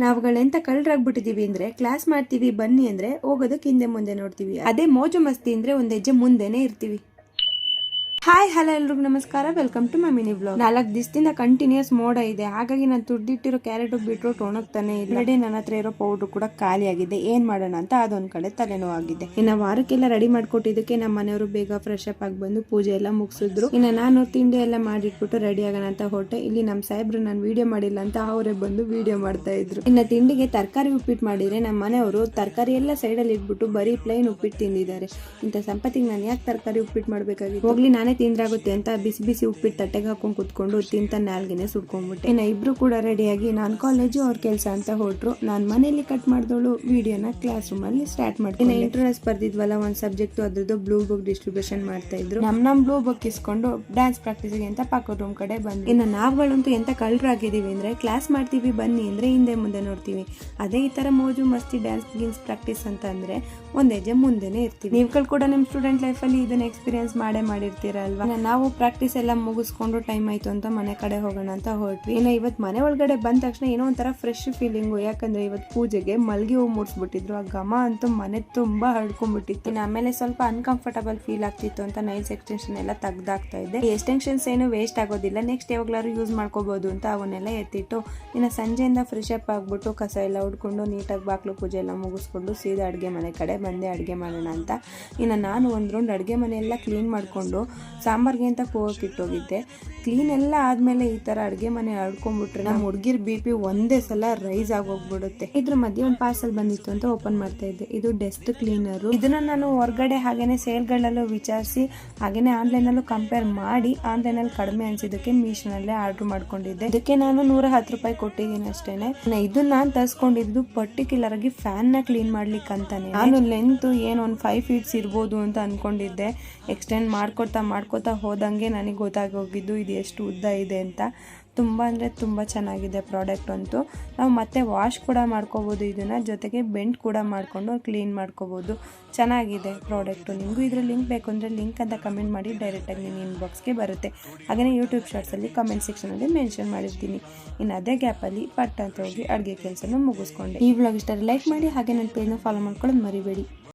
ನಾವುಗಳೆಂತ ಕಳ್ಳರಾಗ್ಬಿಟ್ಟಿದೀವಿ ಅಂದ್ರೆ ಕ್ಲಾಸ್ ಮಾಡ್ತೀವಿ ಬನ್ನಿ ಅಂದ್ರೆ ಹೋಗೋದಕ್ಕೆ ಹಿಂದೆ ಮುಂದೆ ನೋಡ್ತೀವಿ. ಅದೇ ಮೋಜು ಮಸ್ತಿ ಅಂದ್ರೆ ಒಂದ್ ಹೆಜ್ಜೆ ಮುಂದೆನೆ ಇರ್ತೀವಿ. ಹಾಯ್ ಹಲೋ ಎಲ್ರಿಗೂ ನಮಸ್ಕಾರ, welcome to my mini blog. 4 ದಿವಸದಿಂದ ಕಂಟಿನ್ಯೂಸ್ ಮೋಡ ಇದೆ, ಹಾಗಾಗಿ ನಾನು ತುರ್ದಿಟ್ಟಿರೋ ಕ್ಯಾರೆಟ್ ಬೀಟ್ರೂಟ್ ಒಣಗ್ತಾನೆ ಇಲ್ಲ. ರೆಡಿ ನನ್ನ ಹತ್ರ ಇರೋ ಪೌಡರ್ ಕೂಡ ಖಾಲಿ ಆಗಿದೆ. ಏನ್ ಮಾಡೋಣ ಅಂತ ಅದೊಂದ್ ಕಡೆ ತಲೆನೋವಾಗಿದೆ. ಇನ್ನ ವಾರಕ್ಕೆಲ್ಲ ರೆಡಿ ಮಾಡ್ಕೊಟ್ಟಿದ್ದಕ್ಕೆ ನಮ್ಮ ಮನೆಯವರು ಬೇಗ ಫ್ರೆಶ್ ಅಪ್ ಆಗಿ ಬಂದು ಪೂಜೆ ಎಲ್ಲ ಮುಗಿಸಿದ್ರು. ಇನ್ನ ನಾನು ತಿಂಡಿ ಎಲ್ಲ ಮಾಡಿಟ್ಬಿಟ್ಟು ರೆಡಿ ಆಗೋಣ ಅಂತ ಹೊರಟೆ. ಇಲ್ಲಿ ನಮ್ಮ ಸಾಹೇಬ್ರು ನಾನು ವಿಡಿಯೋ ಮಾಡಿಲ್ಲ ಅಂತ ಅವರೇ ಬಂದು ವಿಡಿಯೋ ಮಾಡ್ತಾ ಇದ್ರು. ಇನ್ನ ತಿಂಡಿಗೆ ತರಕಾರಿ ಉಪ್ಪಿಟ್ಟು ಮಾಡಿದ್ರೆ ನಮ್ಮ ಮನೆಯವರು ತರಕಾರಿ ಎಲ್ಲ ಸೈಡ್ ಅಲ್ಲಿ ಇಟ್ಬಿಟ್ಟು ಬರೀ ಪ್ಲೈನ್ ಉಪ್ಪಿಟ್ಟು ತಿಂದಿದ್ದಾರೆ. ಇಂಥ ಸಂಪತ್ತಿಗೆ ನಾನು ಯಾಕೆ ತರಕಾರಿ ಉಪ್ಪಿಟ್ಟು ಮಾಡ್ಬೇಕಾಗಿತ್ತು? ಹೋಗ್ಲಿ ನಾನೇ ತಿಂದ್ರಾಗುತ್ತೆ ಅಂತ ಬಿಸಿ ಬಿಸಿ ಉಪ್ಪಿಟ್ಟು ತಟ್ಟೆಗೆ ಹಾಕೊಂಡು ಕುತ್ಕೊಂಡು ತಿಂತ ನಾಲ್ಗೆನೆ ಸುಡ್ಕೊಂಡ್ಬಿಟ್ಟೆ. ಇನ್ನು ಇಬ್ರು ಕೂಡ ರೆಡಿಯಾಗಿ ನಾನು ಕಾಲೇಜು ಅವ್ರ ಕೆಲಸ ಅಂತ ಹೊರಟ್ರು. ನಾನು ಮನೇಲಿ ಕಟ್ ಮಾಡಿದವಳು ವಿಡಿಯೋನ ಕ್ಲಾಸ್ ರೂಮ್ ಅಲ್ಲಿ ಸ್ಟಾರ್ಟ್ ಮಾಡ್ತೀನಿ. ಇಂಟರ್ನೆಸ್ ಬರ್ದಿದ್ವಲ್ಲ ಒಂದ್ ಸಬ್ಜೆಕ್ಟ್, ಅದ್ರದ್ದು ಬ್ಲೂ ಬುಕ್ ಡಿಸ್ಟ್ರಿಬ್ಯೂಷನ್ ಮಾಡ್ತಾ ಇದ್ರು. ನಮ್ ಬ್ಲೂ ಬುಕ್ ಇಸ್ಕೊಂಡು ಡ್ಯಾನ್ಸ್ ಪ್ರಾಕ್ಟೀಸ್ಗೆ ಅಂತ ಪಕ್ಕದ ರೂಮ್ ಕಡೆ ಬಂದು. ಇನ್ನು ನಾವುಗಳಂತೂ ಎಂತ ಕಳ್ಳರಾಗಿದ್ದೀವಿ ಅಂದ್ರೆ ಕ್ಲಾಸ್ ಮಾಡ್ತೀವಿ ಬನ್ನಿ ಅಂದ್ರೆ ಹಿಂದೆ ಮುಂದೆ ನೋಡ್ತೀವಿ. ಅದೇ ಈ ತರ ಮೋಜು ಮಸ್ತಿ ಡ್ಯಾನ್ಸ್ ಗಿನ್ಸ್ ಪ್ರಾಕ್ಟೀಸ್ ಅಂತ ಅಂದ್ರೆ ಒಂದ್ ಹೆಜ್ಜೆ ಮುಂದೆನೆ ಇರ್ತೀವಿ. ನೀವುಗಳು ಕೂಡ ನಿಮ್ ಸ್ಟೂಡೆಂಟ್ ಲೈಫ್ ಅಲ್ಲಿ ಇದನ್ನ ಎಕ್ಸ್ಪೀರಿಯನ್ಸ್ ಮಾಡಿರ್ತೀರ ಅಲ್ವಾ? ನಾವು ಪ್ರಾಕ್ಟೀಸ್ ಎಲ್ಲ ಮುಗಿಸ್ಕೊಂಡು ಟೈಮ್ ಆಯ್ತು ಅಂತ ಮನೆ ಕಡೆ ಹೋಗೋಣ ಅಂತ ಹೊರಟ್ವಿ. ಇನ್ನು ಇವತ್ತು ಮನೆ ಒಳಗಡೆ ಬಂದ ತಕ್ಷಣ ಏನೋ ಒಂಥರ ಫ್ರೆಶ್ ಫೀಲಿಂಗು. ಯಾಕಂದ್ರೆ ಇವತ್ತು ಪೂಜೆಗೆ ಮಲ್ಗೆ ಹೂ ಮೂಡಿಸ್ಬಿಟ್ಟಿದ್ರು. ಆ ಘಮ ಅಂತೂ ಮನೆ ತುಂಬಾ ಹಡ್ಕೊಂಡ್ಬಿಟ್ಟಿತ್ತು. ಇನ್ನು ಆಮೇಲೆ ಸ್ವಲ್ಪ ಅನ್ಕಂಫರ್ಟಬಲ್ ಫೀಲ್ ಆಗ್ತಿತ್ತು ಅಂತ ನೈಲ್ಸ್ ಎಕ್ಸ್ಟೆನ್ಷನ್ ಎಲ್ಲ ತೆಗ್ದಾಕ್ತಾ ಇದ್ದೆ. ಎಕ್ಸ್ಟೆನ್ಷನ್ಸ್ ಏನು ವೇಸ್ಟ್ ಆಗೋದಿಲ್ಲ, ನೆಕ್ಸ್ಟ್ ಯಾವಾಗ್ಲಾರು ಯೂಸ್ ಮಾಡ್ಕೋಬಹುದು ಅಂತ ಅವನ್ನೆಲ್ಲ ಎತ್ತಿಟ್ಟು ಇನ್ನು ಸಂಜೆಯಿಂದ ಫ್ರೆಶ್ ಅಪ್ ಆಗ್ಬಿಟ್ಟು ಕಸ ಎಲ್ಲ ಉಡ್ಕೊಂಡು ನೀಟಾಗಿ ಬಾಕ್ಲು ಪೂಜೆ ಎಲ್ಲ ಮುಗಿಸ್ಕೊಂಡು ಸೀದಾ ಅಡುಗೆ ಮನೆ ಕಡೆ ಬಂದೆ ಅಡುಗೆ ಮಾಡೋಣ ಅಂತ. ಇನ್ನು ನಾನು ಒಂದು ರೌಂಡ್ ಅಡುಗೆ ಮನೆ ಎಲ್ಲ ಕ್ಲೀನ್ ಮಾಡಿಕೊಂಡು ಸಾಂಬಾರ್ಗೆ ಅಂತ ಹೋಗಕ್ಕೆ ಇಟ್ಟೋಗಿದ್ದೆ. ಕ್ಲೀನ್ ಎಲ್ಲ ಆದ್ಮೇಲೆ ಈ ತರ ಅಡುಗೆ ಮನೆ ಆಡ್ಕೊಂಡ್ಬಿಟ್ರೆ ನಮ್ಮ ಹುಡುಗಿರ್ BP ಒಂದೇ ಸಲ ರೈಸ್ ಆಗೋಗ್ಬಿಡುತ್ತೆ. ಇದ್ರ ಮಧ್ಯೆ ಒಂದು ಪಾರ್ಸಲ್ ಬಂದಿತ್ತು ಅಂತ ಓಪನ್ ಮಾಡ್ತಾ ಇದ್ದೆ. ಇದು ಡೆಸ್ಟ್ ಕ್ಲೀನರ್. ಇದನ್ನ ನಾನು ಹೊರಗಡೆ ಹಾಗೇನೆ ಸೇಲ್ಗಳಲ್ಲೂ ವಿಚಾರಿಸಿ ಹಾಗೇನೆ ಆನ್ಲೈನ್ ಅಲ್ಲೂ ಕಂಪೇರ್ ಮಾಡಿ ಆನ್ಲೈನ್ ಅಲ್ಲಿ ಕಡಿಮೆ ಅನ್ಸಿದ್ದಕ್ಕೆ ಮೀಶೋನಲ್ಲೇ ಆರ್ಡರ್ ಮಾಡ್ಕೊಂಡಿದ್ದೆ. ಇದಕ್ಕೆ ನಾನು 110 ರೂಪಾಯಿ ಕೊಟ್ಟಿದ್ದೀನಿ ಅಷ್ಟೇನೆ. ಇದನ್ನ ನಾನು ತರಿಸ್ಕೊಂಡಿದ್ದು ಪರ್ಟಿಕ್ಯುಲರ್ ಆಗಿ ಫ್ಯಾನ್ ನ ಕ್ಲೀನ್ ಮಾಡ್ಲಿಕ್ಕೆ ಅಂತಾನೆ. ನಾನು ಲೆಂತ್ ಏನು ಒಂದು 5 ಫೀಟ್ಸ್ ಇರ್ಬೋದು ಅಂತ ಅನ್ಕೊಂಡಿದ್ದೆ. ಎಕ್ಸ್ಟೆಂಡ್ ಮಾಡ್ಕೋತಾ ಹೋದಂಗೆ ನನಗೆ ಗೊತ್ತಾಗೋಗಿದ್ದು ಇದು ಎಷ್ಟು ಉದ್ದ ಇದೆ ಅಂತ. ತುಂಬ ಅಂದರೆ ತುಂಬ ಚೆನ್ನಾಗಿದೆ ಪ್ರಾಡಕ್ಟ್ ಅಂತೂ. ನಾವು ಮತ್ತೆ ವಾಶ್ ಕೂಡ ಮಾಡ್ಕೋಬೋದು ಇದನ್ನು, ಜೊತೆಗೆ ಬೆಂಡ್ ಕೂಡ ಮಾಡಿಕೊಂಡು ಕ್ಲೀನ್ ಮಾಡ್ಕೋಬೋದು. ಚೆನ್ನಾಗಿದೆ ಪ್ರಾಡಕ್ಟು. ನಿಮಗೂ ಇದರ ಲಿಂಕ್ ಬೇಕು ಅಂದರೆ ಲಿಂಕ್ ಅಂತ ಕಮೆಂಟ್ ಮಾಡಿ, ಡೈರೆಕ್ಟಾಗಿ ನಿಮ್ಮ ಇನ್ಬಾಕ್ಸ್ಗೆ ಬರುತ್ತೆ. ಹಾಗೆಯೇ ಯೂಟ್ಯೂಬ್ ಶಾರ್ಟ್ಸಲ್ಲಿ ಕಮೆಂಟ್ ಸೆಕ್ಷನಲ್ಲಿ ಮೆನ್ಷನ್ ಮಾಡಿರ್ತೀನಿ. ಇನ್ನು ಅದೇ ಗ್ಯಾಪಲ್ಲಿ ಪಟ್ ಅಂತ ಹೋಗಿ ಅಡುಗೆ ಕೆಲಸನ ಮುಗಿಸ್ಕೊಂಡೆ. ಈ ವ್ಲಾಗ್ ಇಷ್ಟ ಲೈಕ್ ಮಾಡಿ, ಹಾಗೆ ನನ್ನ ಪೇಜ್ನ ಫಾಲೋ ಮಾಡ್ಕೊಳ್ಳೋದು ಮರಿಬೇಡಿ.